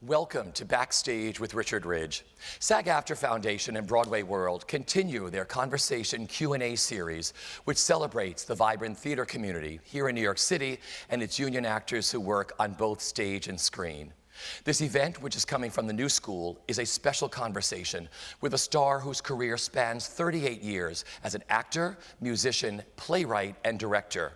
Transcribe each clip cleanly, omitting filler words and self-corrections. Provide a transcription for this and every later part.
Welcome to Backstage with Richard Ridge. SAG-AFTRA Foundation and BroadwayWorld continue their conversation Q&A series, which celebrates the vibrant theater community here in New York City and its union actors who work on both stage and screen. This event, which is coming from the New School, is a special conversation with a star whose career spans 38 years as an actor, musician, playwright, and director.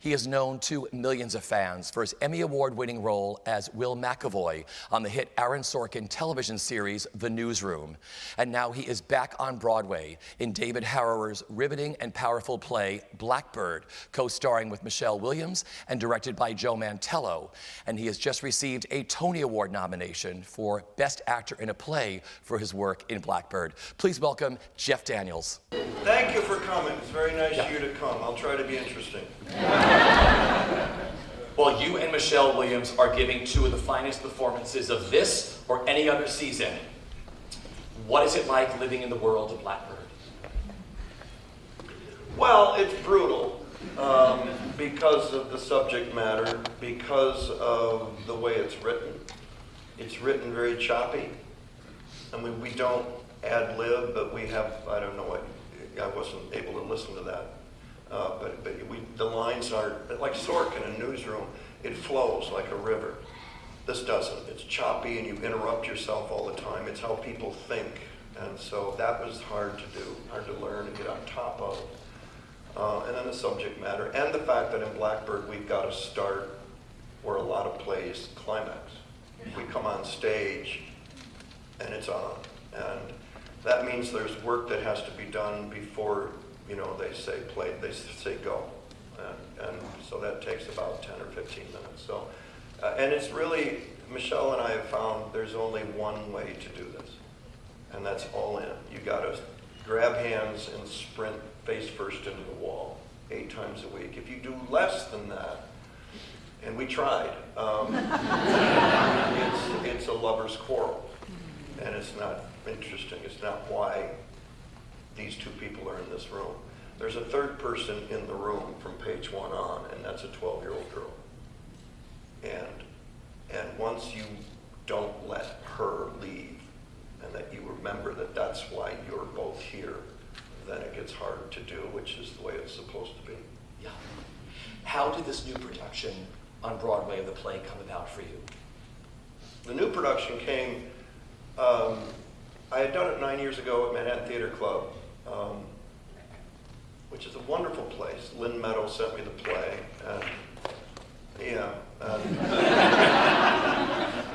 He is known to millions of fans for his Emmy Award-winning role as Will McAvoy on the hit Aaron Sorkin television series, The Newsroom. And now he is back on Broadway in David Harrower's riveting and powerful play, Blackbird, co-starring with Michelle Williams and directed by Joe Mantello. And he has just received a Tony Award nomination for Best Actor in a Play for his work in Blackbird. Please welcome Jeff Daniels. Thank you for coming. It's very nice of you to come. I'll try to be interesting. Well, you and Michelle Williams are giving two of the finest performances of this or any other season. What is it like living in the world of Blackbird? Well, it's brutal because of the subject matter, because of the way it's written. It's written very choppy. I mean, we don't ad-lib, but we have, I don't know what, I wasn't able to listen to that. But the lines aren't, like Sorkin in Newsroom, it flows like a river. This doesn't. It's choppy and you interrupt yourself all the time. It's how people think. And so that was hard to do, hard to learn and get on top of. And then the subject matter. And the fact that in Blackbird we've got to start where a lot of plays climax. We come on stage and it's on. And that means there's work that has to be done before, you know, they say play, they say go. And so that takes about 10 or 15 minutes. So, and it's really, Michelle and I have found there's only one way to do this, and that's all in. You gotta grab hands and sprint face first into the wall 8 times a week. If you do less than that, and we tried, it's a lover's quarrel, and it's not interesting. It's not why these two people are in this room. There's a third person in the room from page 1 on, and that's a 12-year-old girl. And once you don't let her leave, and that you remember that that's why you're both here, then it gets hard to do, which is the way it's supposed to be. Yeah. How did this new production on Broadway of the play come about for you? The new production came, I had done it 9 years ago at Manhattan Theater Club, which is a wonderful place. Lynn Meadows sent me the play, and yeah.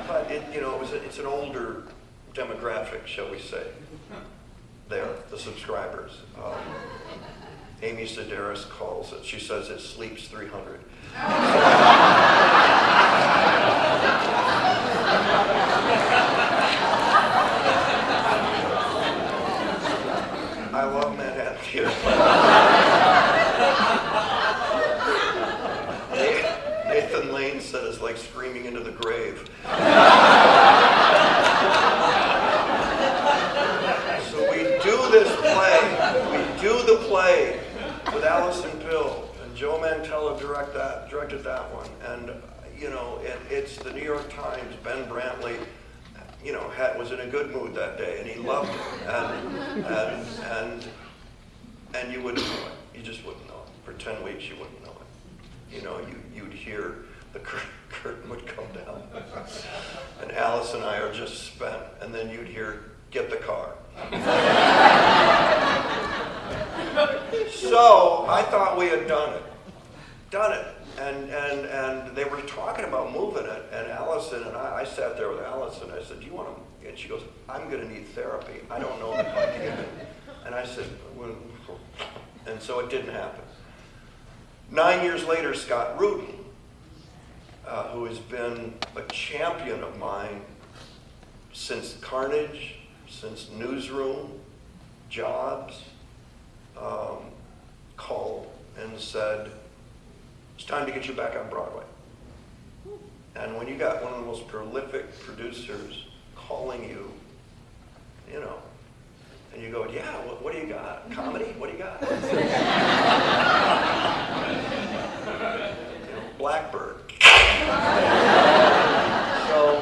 But it, you know, it's an older demographic, shall we say? There, the subscribers. Amy Sedaris calls it. She says it sleeps 300. I love Manhattan Theater Club. Nathan Lane said it's like screaming into the grave. So we do this play. We do the play with Allison Pill, and Joe Mantello directed that one. And you know, it's the New York Times. Ben Brantley, you know, was in a good mood that day, and he loved it. And you wouldn't know it. You just wouldn't know it. For 10 weeks, you wouldn't know it. You know, you'd hear the curtain would come down, and Alice and I are just spent, and then you'd hear, "Get the car." So I thought we had done it, and they were talking about moving it, and Allison and I sat there with Allison, I said, "Do you want to," and she goes, "I'm going to need therapy. I don't know if I can." And I said, well, and so it didn't happen. 9 years later, Scott Rudin, who has been a champion of mine since Carnage, since Newsroom, Jobs, called and said, "It's time to get you back on Broadway." And when you got one of the most prolific producers calling you, you know, and you go, "Yeah, what do you got? Comedy? What do you got?" You know, Blackbird. So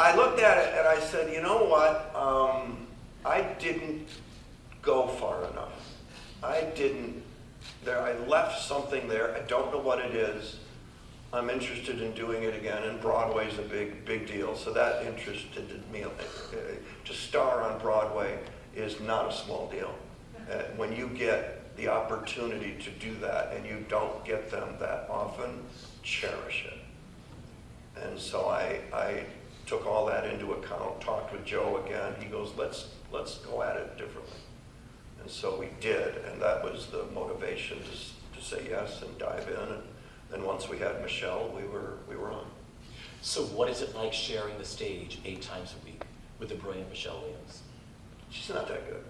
I looked at it and I said, you know what? I didn't go far enough. I left something there. I don't know what it is. I'm interested in doing it again, and Broadway's a big deal. So that interested me. To star on Broadway is not a small deal. When you get the opportunity to do that, and you don't get them that often, cherish it. And so I took all that into account, talked with Joe again. He goes, let's go at it differently. And so we did, and that was the motivation to say yes and dive in. And then once we had Michelle, we were on. So what is it like sharing the stage 8 times a week with the brilliant Michelle Williams? She's not that good.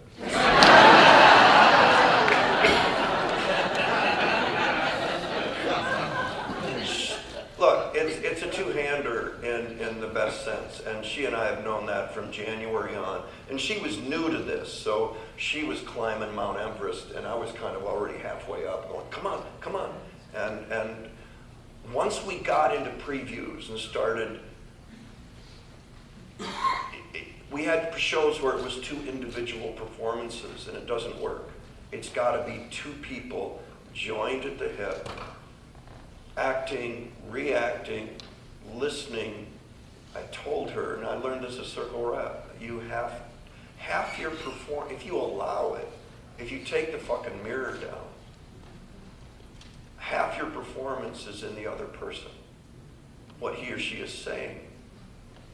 Look, it's a two-hander in the best sense, and she and I have known that from January on. And she was new to this, so she was climbing Mount Everest, and I was kind of already halfway up, going, come on. And once we got into previews and started, we had shows where it was 2 individual performances, and it doesn't work. It's got to be 2 people joined at the hip, acting, reacting, listening. I told her, and I learned this at Circle Rep, you have half your if you allow it, if you take the fucking mirror down, half your performance is in the other person, what he or she is saying.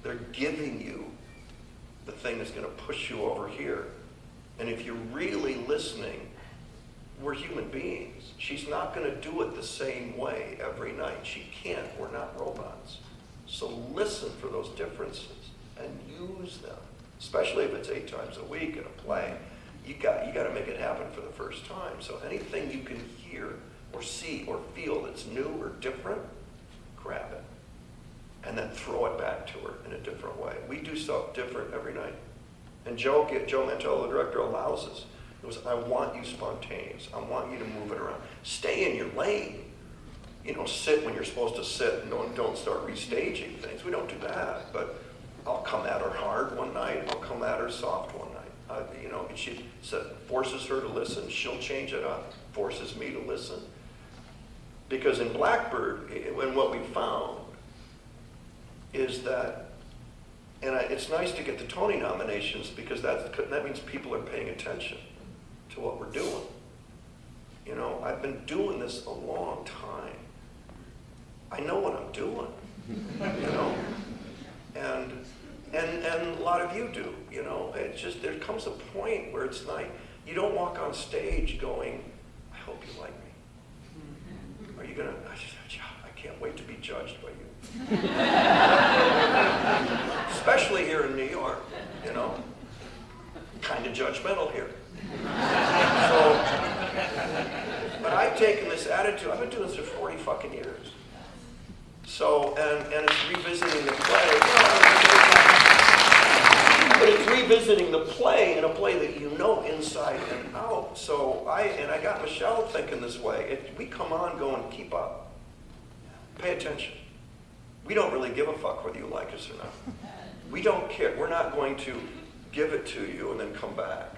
They're giving you the thing that's going to push you over here. And if you're really listening, we're human beings. She's not going to do it the same way every night. She can't. We're not robots. So listen for those differences and use them, especially if it's 8 times a week in a play. You got to make it happen for the first time. So anything you can hear or see or feel that's new or different, grab it. And then throw it back to her in a different way. We do stuff different every night. And Joe Mantello, the director, allows us. It was, I want you spontaneous. I want you to move it around. Stay in your lane. Sit when you're supposed to sit, and don't start restaging things. We don't do that. But I'll come at her hard one night. I'll come at her soft one night. She forces her to listen. She'll change it up. Forces me to listen. Because in Blackbird, and what we found is that, and it's nice to get the Tony nominations because that means people are paying attention to what we're doing. I've been doing this a long time. I know what I'm doing, and a lot of you do, It's just, there comes a point where it's like, you don't walk on stage going, I hope you like me. Are you gonna, I can't wait to be judged by you. Especially here in New York, kind of judgmental here. But I've taken this attitude, I've been doing this for 40 fucking years. So, and it's revisiting the play. But it's revisiting the play in a play that you know inside and out. So I got Michelle thinking this way. We come on going, keep up. Pay attention. We don't really give a fuck whether you like us or not. We don't care. We're not going to give it to you and then come back.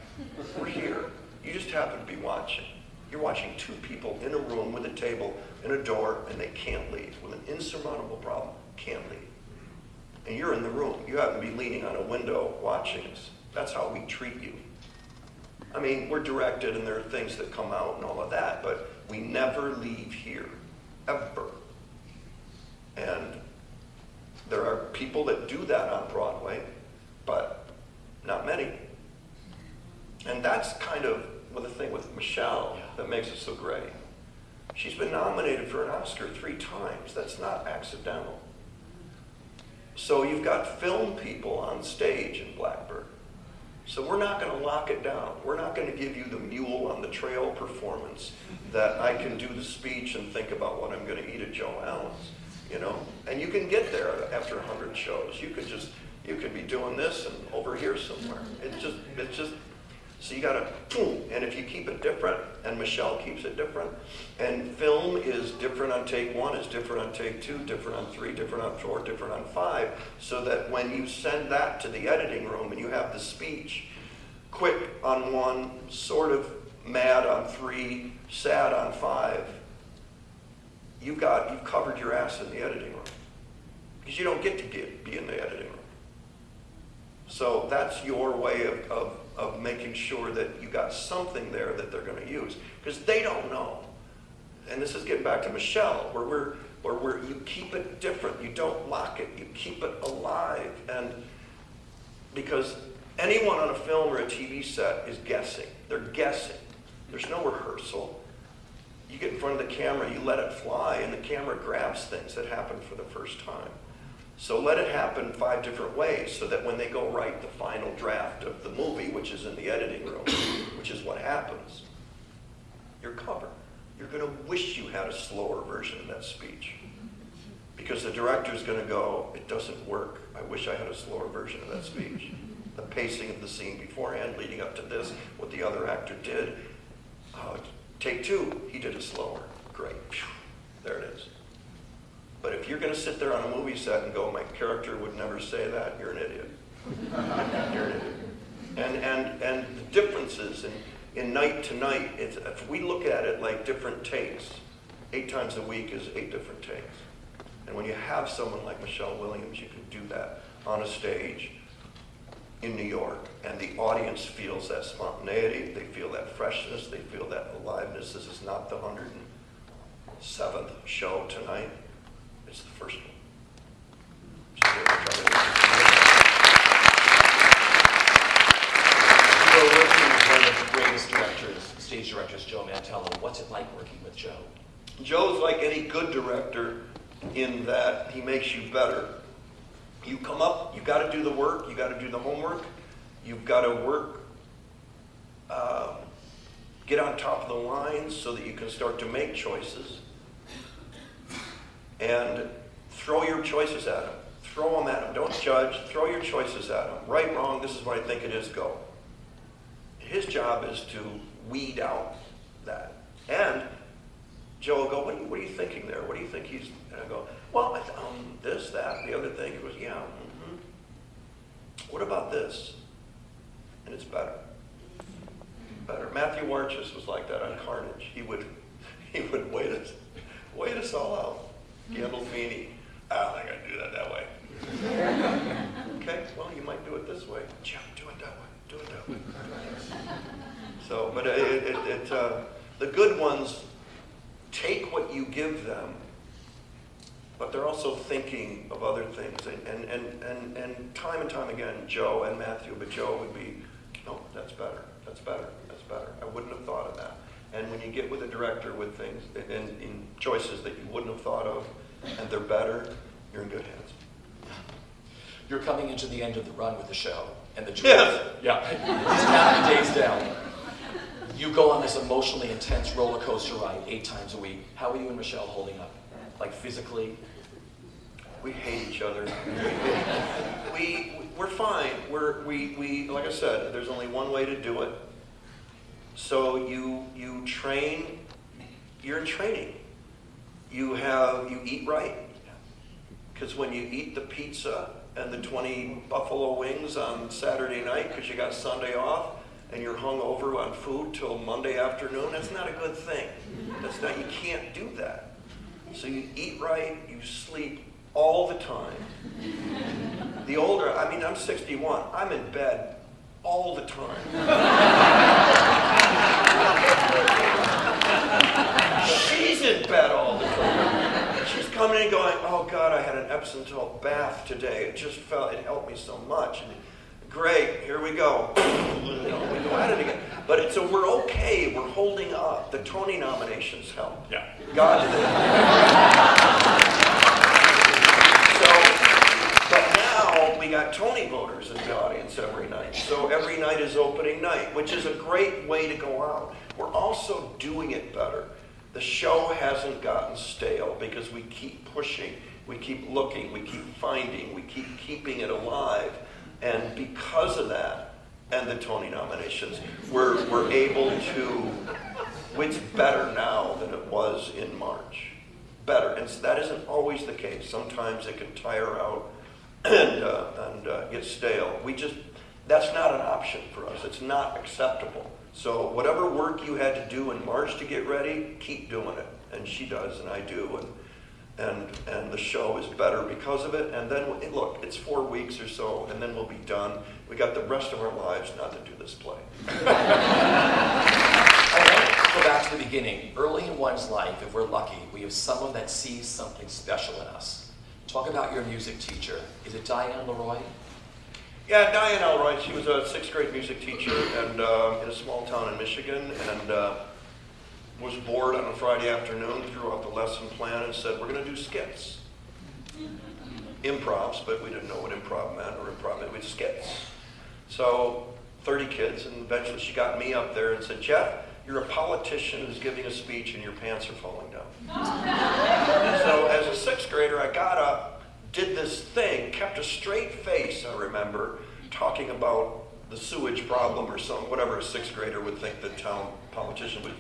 We're here. You just happen to be watching. You're watching 2 people in a room with a table and a door, and they can't leave. With an insurmountable problem, can't leave. And you're in the room. You happen to be leaning on a window watching us. That's how we treat you. I mean, we're directed, and there are things that come out and all of that, but we never leave here, ever. And there are people that do that on Broadway, but not many. And that's kind of the thing with Michelle that makes it so great. She's been nominated for an Oscar 3 times. That's not accidental. So you've got film people on stage in Blackbird. So we're not going to lock it down. We're not going to give you the mule on the trail performance that I can do the speech and think about what I'm going to eat at Joe Allen's. And you can get there after 100 shows. You could be doing this and over here somewhere. It's just So you gotta, boom, and if you keep it different, and Michelle keeps it different, and film is different on take 1, is different on take 2, different on 3, different on 4, different on 5, so that when you send that to the editing room and you have the speech, quick on 1, sort of mad on 3, sad on 5, you've covered your ass in the editing room. Because you don't get to be in the editing room. So that's your way of making sure that you got something there that they're going to use. Because they don't know. And this is getting back to Michelle, where you keep it different. You don't lock it. You keep it alive. And because anyone on a film or a TV set is guessing. They're guessing. There's no rehearsal. You get in front of the camera, you let it fly, and the camera grabs things that happen for the first time. So let it happen 5 different ways so that when they go write the final draft of the movie, which is in the editing room, which is what happens, you're covered. You're going to wish you had a slower version of that speech. Because the director's going to go, it doesn't work. I wish I had a slower version of that speech. The pacing of the scene beforehand, leading up to this, what the other actor did. Take 2, he did it slower. Great. Phew. There it is. But if you're going to sit there on a movie set and go, my character would never say that, you're an idiot. You're an idiot. And the differences in night to night, if we look at it like different takes, 8 times a week is 8 different takes. And when you have someone like Michelle Williams, you can do that on a stage in New York, and the audience feels that spontaneity, they feel that freshness, they feel that aliveness. This is not the 107th show tonight. It's the first one. You're working with one of the greatest directors, stage directors, Joe Mantello. What's it like working with Joe? Joe's like any good director in that he makes you better. You come up, you got to do the work, you got to do the homework, you've got to work, get on top of the lines so that you can start to make choices. And throw your choices at him. Throw them at him. Don't judge. Throw your choices at him. Right, wrong, this is what I think it is, go. His job is to weed out that. And Joe will go, what are you thinking there? What do you think he's, and I go, well, this, that, the other thing. He goes, yeah, What about this? And it's better. Better. Matthew Warchus was like that on Carnage. He would wait us all out. Gandolfini, I don't think I'd do that way. Okay, well, you might do it this way. Jim, do it that way. Do it that way. So, but the good ones take what you give them, but they're also thinking of other things. And time and time again, Joe and Matthew, but Joe would be, no, that's better, that's better, that's better. I wouldn't have thought of that. And when you get with a director with things, in choices that you wouldn't have thought of, and they're better, you're in good hands. You're coming into the end of the run with the show, and the jury, yeah, he's counting days down. You go on this emotionally intense roller coaster ride 8 times a week. How are you and Michelle holding up? Like physically? We hate each other. We're fine. We like I said, there's only one way to do it. So you train. You're in training. You eat right. Because when you eat the pizza and the 20 buffalo wings on Saturday night because you got Sunday off, and you're hung over on food till Monday afternoon, that's not a good thing. You can't do that. So you eat right, you sleep all the time. The older, I'm 61, I'm in bed all the time. She's in bed all the time. She's coming in going, oh God, I had an Epsom salt bath today. It helped me so much. And great, here we go. We go at it again. But so we're okay, we're holding up. The Tony nominations help. Yeah. God did. But now we got Tony voters in the audience every night. So every night is opening night, which is a great way to go out. We're also doing it better. The show hasn't gotten stale because we keep pushing, we keep looking, we keep finding, we keep keeping it alive. And because of that, and the Tony nominations. We're able to, it's better now than it was in March. Better, and that isn't always the case. Sometimes it can tire out and get stale. That's not an option for us. It's not acceptable. So whatever work you had to do in March to get ready, keep doing it. And she does, and I do, and the show is better because of it. And then, look, it's 4 weeks or so, and then we'll be done. We got the rest of our lives not to do this play. I want to go back to the beginning. Early in one's life, if we're lucky, we have someone that sees something special in us. Talk about your music teacher. Is it Diane Leroy? Yeah, Diane Elroy. She was a 6th grade music teacher and in a small town in Michigan, and was bored on a Friday afternoon, threw out the lesson plan and said, we're going to do skits. Improvs, but we didn't know what improv meant, or improv meant, we did skits. So 30 kids, and eventually she got me up there and said, Jeff, you're a politician who's giving a speech and your pants are falling down. So as a 6th grader, I got up, did this thing, kept a straight face, I remember, talking about the sewage problem or something, whatever a 6th grader would think the town politician would,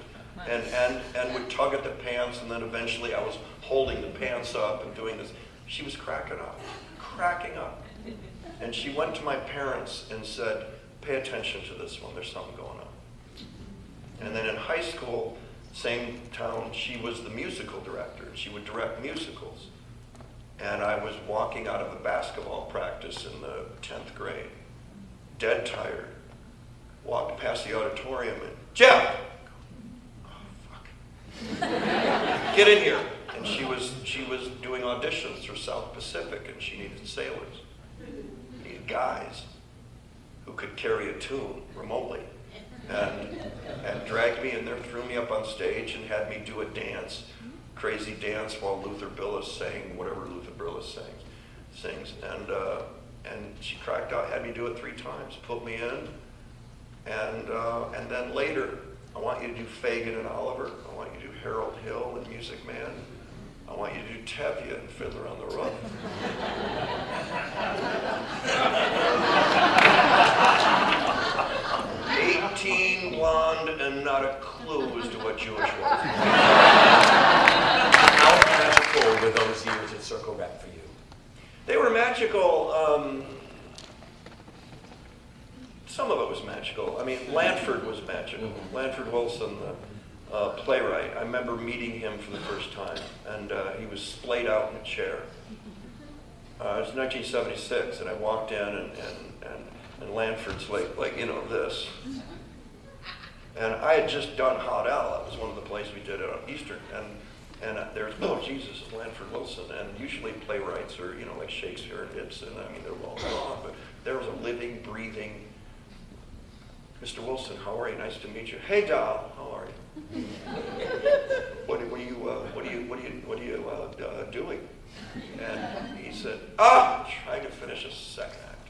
and would tug at the pants, and then eventually I was holding the pants up and doing this. She was cracking up. And she went to my parents and said, pay attention to this one, there's something going on. And then in high school, same town, she was the musical director. She would direct musicals. And I was walking out of a basketball practice in the 10th grade, dead tired, walked past the auditorium and, Jeff! Oh, fuck. Get in here. And she was doing auditions for South Pacific, and she needed sailors. Needed guys who could carry a tune remotely. And dragged me in there, threw me up on stage, and had me do a dance, crazy dance, while Luther Billis sang whatever Luther Billis sings. And she cracked out, had me do it 3 times, put me in, and then later, I want you to do Fagin and Oliver. I want you to do Harold Hill and Music Man. I want you to do Tevye and Fiddler on the Roof. 18, blonde, and not a clue as to what Jewish was. How magical were those years at Circle Rep for you? They were magical. Some of it was magical. I mean, Lanford was magical. Lanford Wilson, the playwright. I remember meeting him for the first time, and he was splayed out in a chair. It was 1976, and I walked in, and Lanford's like this. And I had just done Hot L. That was one of the plays we did on Eastern, and there's, oh Jesus, it's Lanford Wilson. And usually playwrights are, like Shakespeare and Ibsen. I mean, they're well gone, but there was a living, breathing, Mr. Wilson, how are you? Nice to meet you. Hey, doll, how are you? What are you doing? And he said, trying to finish a second act.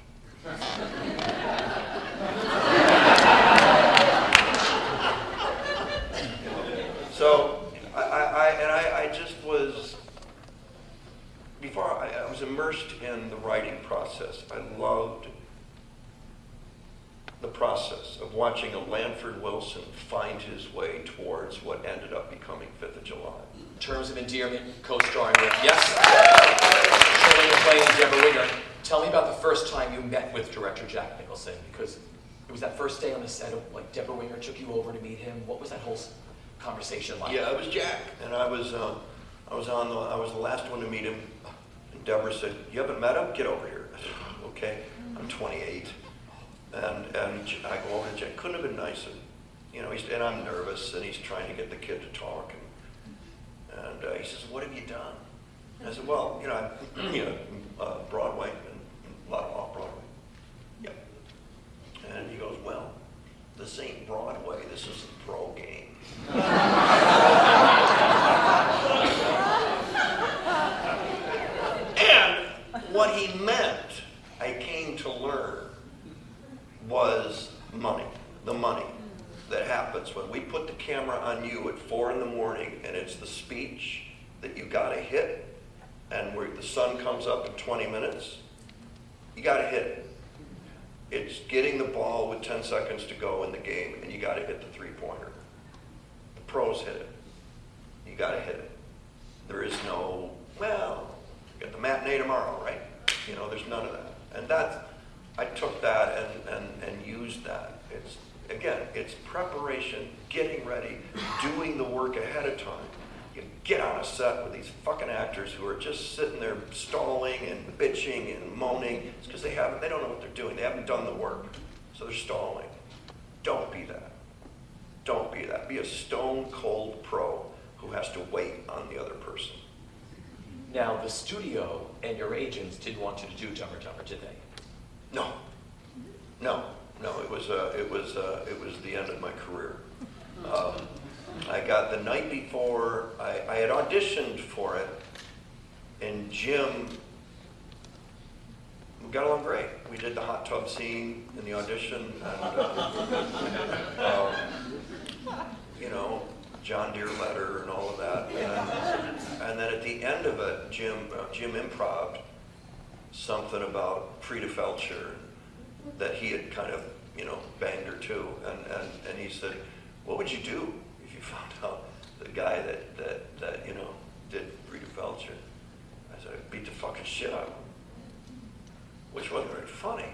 So I just was, before I was immersed in the writing process. I loved the process of watching a Lanford Wilson find his way towards what ended up becoming 5th of July. In terms of endearment, co-starring with, yes, Shirley MacLaine and Deborah Winger. Tell me about the first time you met with director Jack Nicholson, because it was that first day on the set of, Deborah Winger took you over to meet him. What was that whole conversation like? Yeah, it was Jack, and I was the last one to meet him. And Deborah said, "You haven't met him? Get over here." I said, "Okay, I'm 28." And I go over to Jack. Couldn't have been nicer, and I'm nervous, and he's trying to get the kid to talk, and he says, "What have you done?" And I said, "Well, Broadway and a lot of off Broadway." Yep. And he goes, "Well, this ain't Broadway. This is the pro game." And what he meant, I came to learn, was money. The money that happens when we put the camera on you at 4 in the morning, and it's the speech that you gotta hit, and where the sun comes up in 20 minutes, you gotta hit it. It's getting the ball with 10 seconds to go in the game, and you got to hit the three-pointer. The pros hit it. You got to hit it. There is no, well, you got the matinee tomorrow, right? You know, there's none of that. And I took that and used that. It's, again, it's preparation, getting ready, doing the work ahead of time. You get on a set with these fucking actors who are just sitting there stalling and bitching and moaning. It's because they don't know what they're doing. They haven't done the work. So they're stalling. Don't be that. Don't be that. Be a stone cold pro who has to wait on the other person. Now, the studio and your agents didn't want you to do Dumber Dumber, did they? No. It was the end of my career. I got the night before, I had auditioned for it, and Jim, we got along great. We did the hot tub scene in the audition, and you know, John Deere letter and all of that. And then at the end of it, Jim improv'd something about Frida Felcher that he had kind of, you know, banged her to. And he said, what would you do if you found out the guy that you know, did Frida Felcher? I said, I'd beat the fucking shit out of him. Which wasn't very funny.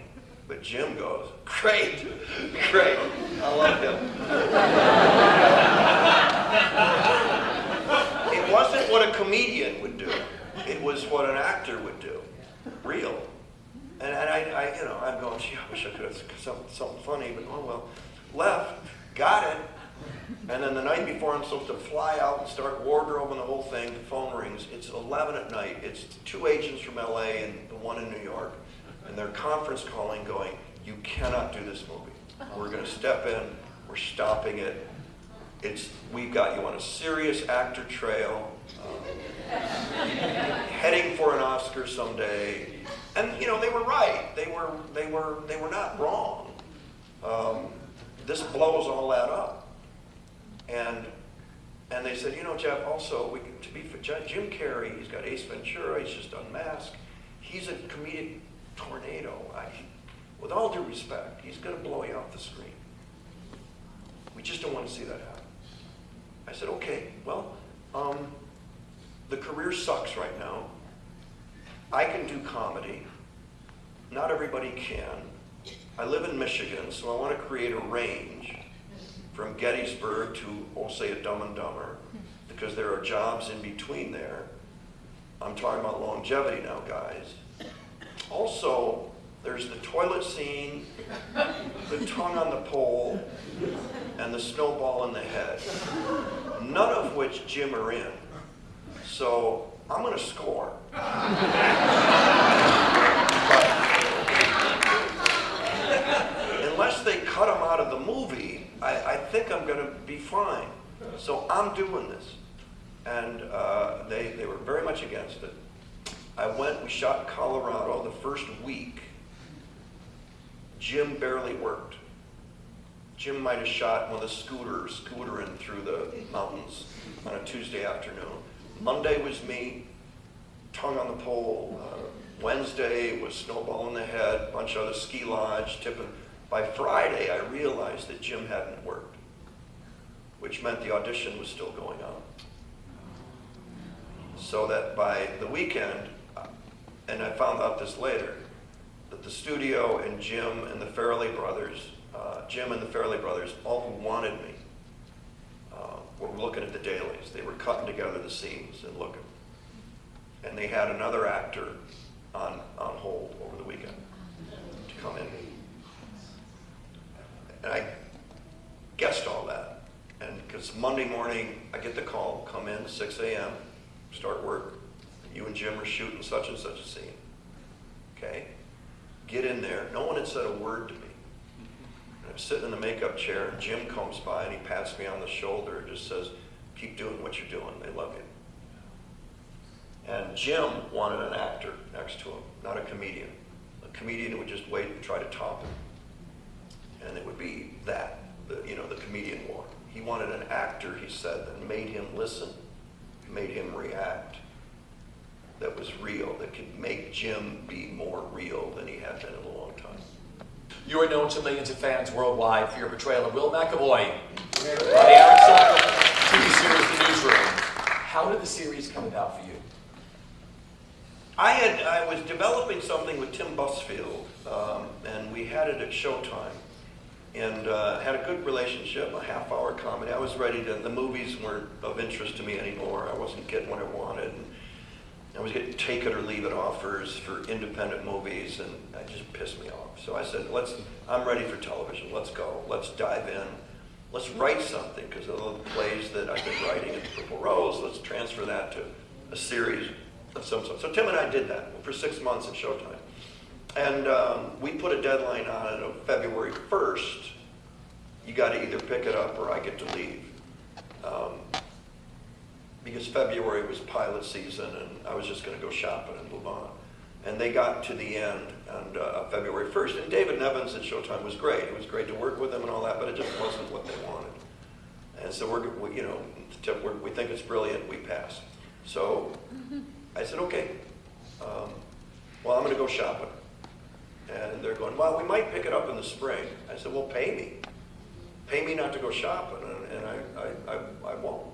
But Jim goes, great, I love him. It wasn't what a comedian would do. It was what an actor would do, real. And I you know, I'm going, gee, I wish I could have something funny, but oh well. Left, got it, and then the night before I'm supposed to fly out and start wardrobing the whole thing, the phone rings, it's 11 at night, it's 2 agents from LA and the one in New York, and they're conference calling going, you cannot do this movie. We're gonna step in, we're stopping it. We've got you on a serious actor trail, heading for an Oscar someday. And you know, they were right. They were not wrong. This blows all that up. And they said, you know, Jeff, also, Jim Carrey, he's got Ace Ventura, he's just unmasked. He's a comedic tornado. With all due respect, he's gonna blow you off the screen. We just don't want to see that happen. I said, okay, well, the career sucks right now. I can do comedy. Not everybody can. I live in Michigan, so I want to create a range from Gettysburg to, oh, say, a Dumb and Dumber, because there are jobs in between there. I'm talking about longevity now, guys. Also, there's the toilet scene, the tongue on the pole, and the snowball in the head, none of which Jim are in. So I'm going to score. But unless they cut him out of the movie, I think I'm going to be fine. So I'm doing this. And they were very much against it. We shot in Colorado the first week. Jim barely worked. Jim might have shot one of the scootering through the mountains on a Tuesday afternoon. Monday was me, tongue on the pole. Wednesday was snowball in the head, bunch of other ski lodge, tipping. By Friday, I realized that Jim hadn't worked, which meant the audition was still going on. So that by the weekend, and I found out this later, that the studio and Jim and the Farrelly brothers all who wanted me, were looking at the dailies. They were cutting together the scenes and looking. And they had another actor on hold over the weekend to come in. And I guessed all that. And because Monday morning, I get the call, come in, 6 a.m., start work. You and Jim are shooting such and such a scene. Okay? Get in there. No one had said a word to me. And I'm sitting in the makeup chair, and Jim comes by and he pats me on the shoulder and just says, keep doing what you're doing. They love you. And Jim wanted an actor next to him, not a comedian. A comedian would just wait and try to top him. And it would be that, the comedian war. He wanted an actor, he said, that made him listen, made him react, that was real, that could make Jim be more real than he had been in a long time. You are known to millions of fans worldwide for your portrayal of Will McAvoy on the Aaron Sorkin TV series The Newsroom. How did the series come about for you? I was developing something with Tim Busfield, and we had it at Showtime, and had a good relationship, a half-hour comedy. I was ready to, the movies weren't of interest to me anymore. I wasn't getting what I wanted. And I was getting take it or leave it offers for independent movies, and that just pissed me off. So I said, I'm ready for television. Let's go. Let's dive in. Let's write something, because of the plays that I've been writing at the Purple Rose, let's transfer that to a series of some sort. So Tim and I did that for 6 months at Showtime. And we put a deadline on it of February 1st. You got to either pick it up or I get to leave. Because February was pilot season and I was just going to go shopping and move on. And they got to the end on February 1st. And David Nevins at Showtime was great. It was great to work with him and all that, but it just wasn't what they wanted. And so we think it's brilliant, we passed. So I said, okay, well, I'm going to go shopping. And they're going, well, we might pick it up in the spring. I said, well, pay me. Pay me not to go shopping, and I won't.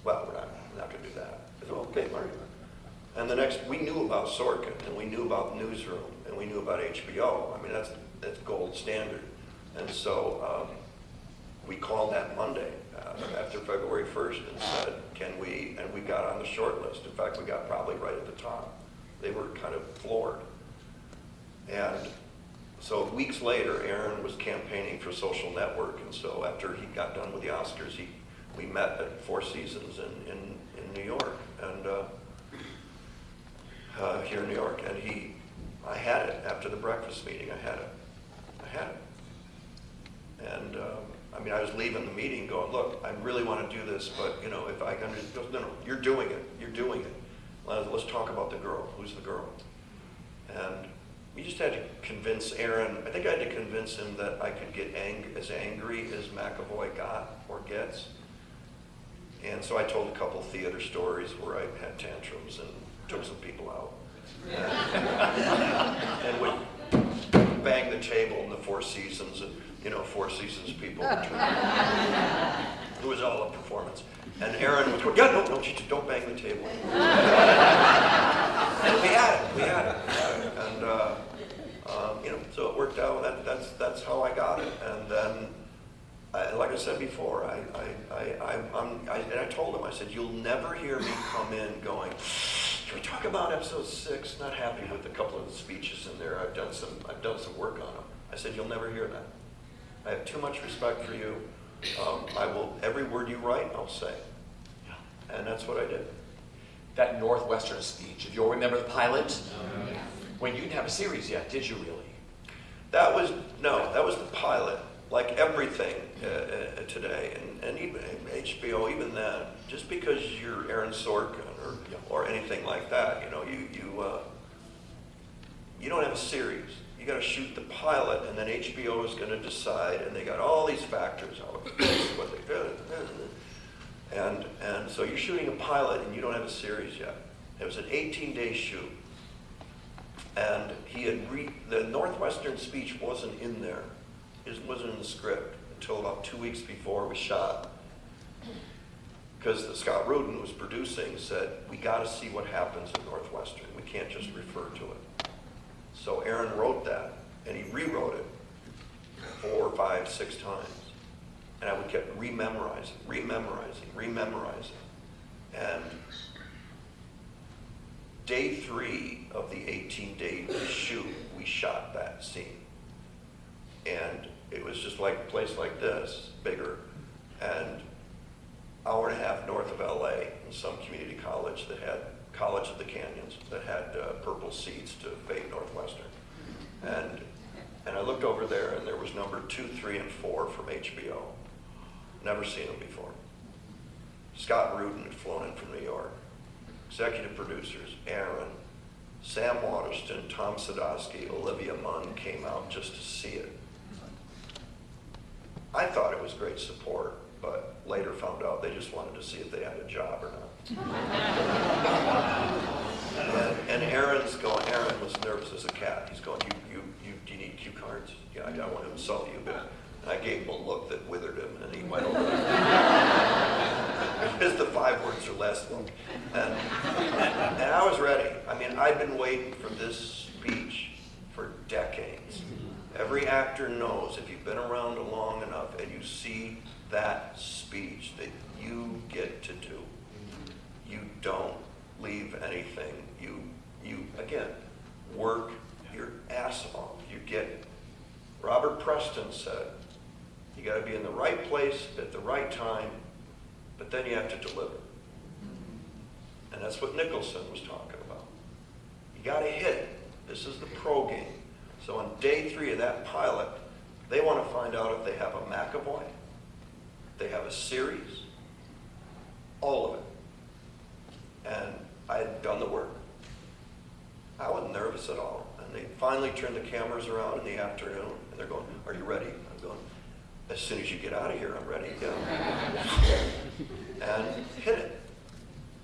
Well, we're not going to do that. I said, well, okay, Marty. And we knew about Sorkin, and we knew about Newsroom, and we knew about HBO. I mean, that's gold standard. And so we called that Monday after February 1st and said, can we, and we got on the short list. In fact, we got probably right at the top. They were kind of floored. And so weeks later, Aaron was campaigning for Social Network, and so after he got done with the Oscars, we met at Four Seasons in New York, and here in New York, and I had it after the breakfast meeting. I had it, and I mean, I was leaving the meeting going, look, I really want to do this, but if I can, no, you're doing it. Let's talk about the girl. Who's the girl? And we just had to convince Aaron. I think I had to convince him that I could get as angry as McAvoy got or gets. And so I told a couple theater stories where I had tantrums and took some people out. And would bang the table in the Four Seasons, and Four Seasons people. It was all a performance. And Aaron would go, yeah, no, don't bang the table. And we had it. And so it worked out. That's how I got it. And then, like I said before, I told him, I said, you'll never hear me come in going, can we talk about episode 6? Not happy with a couple of the speeches in there. I've done some work on them. I said, you'll never hear that. I have too much respect for you. I will, every word you write, I'll say. And that's what I did. That Northwestern speech, if you'll remember the pilot, when you didn't have a series yet, did you really? That was the pilot. Like everything today, and even HBO, even then, just because you're Aaron Sorkin or anything like that, you don't have a series. You got to shoot the pilot, and then HBO is going to decide, and they got all these factors, how it fits, what they do, and so you're shooting a pilot, and you don't have a series yet. It was an 18-day shoot, and the Northwestern speech wasn't in there. It wasn't in the script until about 2 weeks before it was shot. Because Scott Rudin was producing said, we got to see what happens in Northwestern. We can't just refer to it. So Aaron wrote that, and he rewrote it 4, 5, 6 times. And I would keep rememorizing. And day 3 of the 18-day shoot, we shot that scene. And it was just like a place like this, bigger, and hour and a half north of LA in some community college that had College of the Canyons, that had purple seats to fade Northwestern. And I looked over there, and there was number 2, 3, and 4 from HBO. Never seen them before. Scott Rudin had flown in from New York. Executive producers, Aaron, Sam Waterston, Tom Sadowski, Olivia Munn came out just to see it. I thought it was great support, but later found out they just wanted to see if they had a job or not. And Aaron's going, Aaron was nervous as a cat. He's going, do you need cue cards? Yeah, I don't want to insult you, but I gave him a look that withered him, and he went over. It's the 5 words or less look. And I was ready. I mean, I've been waiting for this speech for decades. Every actor knows if you've been around long enough and you see that speech that you get to do, you don't leave anything. You again, work your ass off. You get, Robert Preston said, you got to be in the right place at the right time, but then you have to deliver. And that's what Nicholson was talking about. You got to hit it. This is the pro game. So on day 3 of that pilot, they want to find out if they have a McAvoy, they have a series, all of it. And I had done the work. I wasn't nervous at all. And they finally turned the cameras around in the afternoon, and they're going, are you ready? I'm going, as soon as you get out of here, I'm ready to go. And hit it.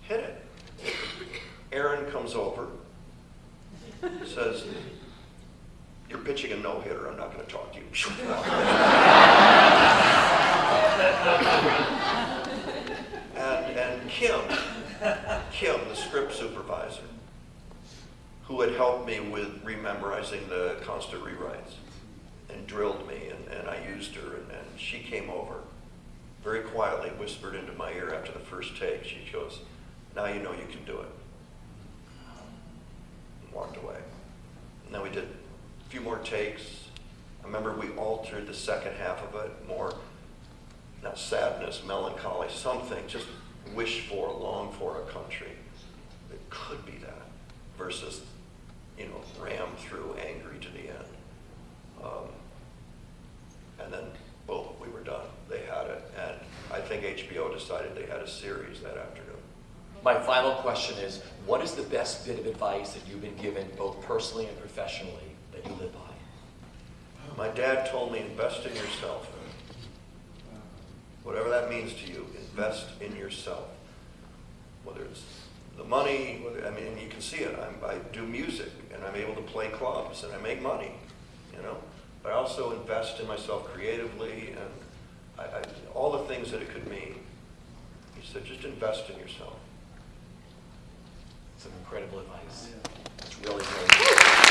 Hit it. Aaron comes over, says, you're pitching a no-hitter. I'm not going to talk to you. And Kim, the script supervisor, who had helped me with rememorizing the constant rewrites and drilled me, and I used her, and she came over, very quietly whispered into my ear after the first take. She goes, now you know you can do it. And walked away. And then we did a few more takes. I remember we altered the second half of it, more, not sadness, melancholy, something, just wish for, long for a country that could be that, versus, ram through angry to the end. And then, boom, we were done. They had it. And I think HBO decided they had a series that afternoon. My final question is, what is the best bit of advice that you've been given, both personally and professionally, that you live by? My dad told me, invest in yourself. Whatever that means to you, invest in yourself. Whether it's the money, and you can see it. I do music, and I'm able to play clubs, and I make money, But I also invest in myself creatively, and all the things that it could mean. He said, just invest in yourself. Some incredible advice. It's really great.